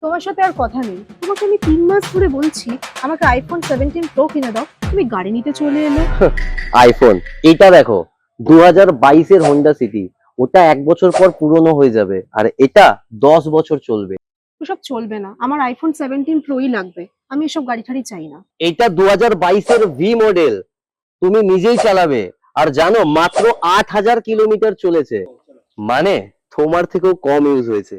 তোমার সাথে আর কথা নেই। তোমাকে আমি 3 মাস ধরে বলছি আমাকে আইফোন 17 প্রো কিনে দাও, তুমি গাড়ি নিতে চলে এলে। আইফোন, এটা দেখো 2022-এর হোন্ডা সিটি, ওটা 1 বছর পর পুরনো হয়ে যাবে, আর এটা 10 বছর চলবে। ওসব চলবে না, আমার আইফোন 17 প্রোই লাগবে। আমি এসব গাড়ি ঠাড়ি চাই না। এটা 2022-এর ভি মডেল, তুমি নিজেই চালাবে, আর জানো মাত্র 8000 কিলোমিটার চলেছে, মানে তোমার থেকেও কম ইউজ হয়েছে।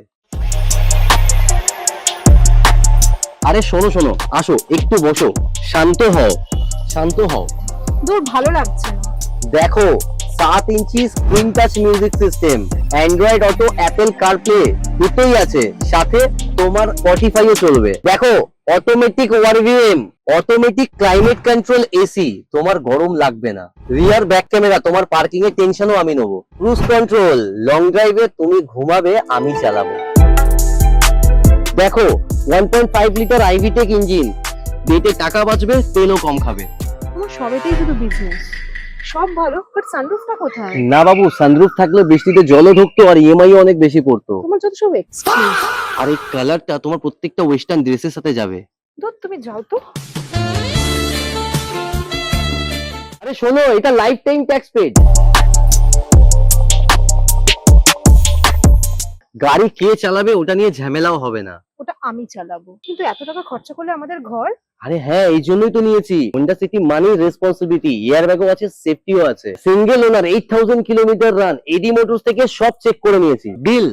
আরে শোনো শোনো, আসো একটু বসো, শান্ত হও, শান্ত হও। দূর, ভালো লাগছে না। দেখো 7 inch screen touch music system, Android Auto, Apple CarPlay দুটোই আছে, সাথে তোমার স্পটিফাইও চলবে। দেখো automatic ORVM, automatic climate control AC, তোমার গরম লাগবে না। রিয়ার ব্যাক ক্যামেরা, তোমার পার্কিং এর টেনশনও আমি নেবো। ক্রুজ কন্ট্রোল, লং ড্রাইভে তুমি ঘুমাবে, আমি চালাবো। দেখো 1.5 লিটার আইভি টেক ইঞ্জিন, ডেটে টাকা বাঁচবে, তেলও কম খাবে। তোমার সবেতেই শুধু বিজনেস। সব ভালো, বাট সানরুফটা কোথায়? না বাবু, সানরুফ থাকলে বৃষ্টিতে জলও ঢুকতো আর ইএমআই অনেক বেশি পড়তো। তোমার যত সব এক্সকিউজ। আর এই কালারটা তোমার প্রত্যেকটা ওয়েস্টার্ন ড্রেসের সাথে যাবে। দূর, তুমি যাও তো। আরে শোনো, এটা লাইফ টাইম ট্যাক্স পেড। গাড়ি কে চালাবে ওটা নিয়ে ঝামেলাও হবে না। ওটা আমি চালাবো, কিন্তু এত টাকা খরচা করলে আমাদের ঘর। আরে হ্যাঁ, এই জন্যই তো নিয়েছি। হোন্ডা সিটি মানে রেসপন্সিবিলিটি, এয়ার ব্যাগও আছে, সেফটিও আছে। সিঙ্গেল ওনার, 8000 কিলোমিটার রান, এডি মোটরস থেকে সব চেক করে নিয়েছি। ডিল।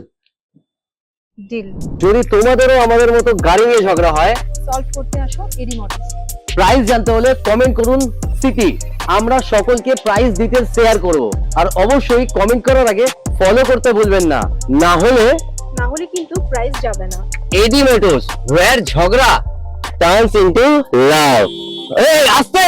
ডিল। যদি তোমাদেরও আমাদের মতো গাড়ি নিয়ে ঝগড়া হয়, সলভ করতে আসো এডি মোটরস। প্রাইস জানতে হলে কমেন্ট করুন সিটি, আমরা সকলকে প্রাইস ডিটেইলস শেয়ার করব। আর অবশ্যই কমেন্ট করার আগে ফলো করতে ভুলবেন না, না হলে কিন্তু প্রাইস যাবে না। এডি মোটরস, ওয়্যার ঝগড়া টার্নস ইনটু লাভ। এই আস্তে।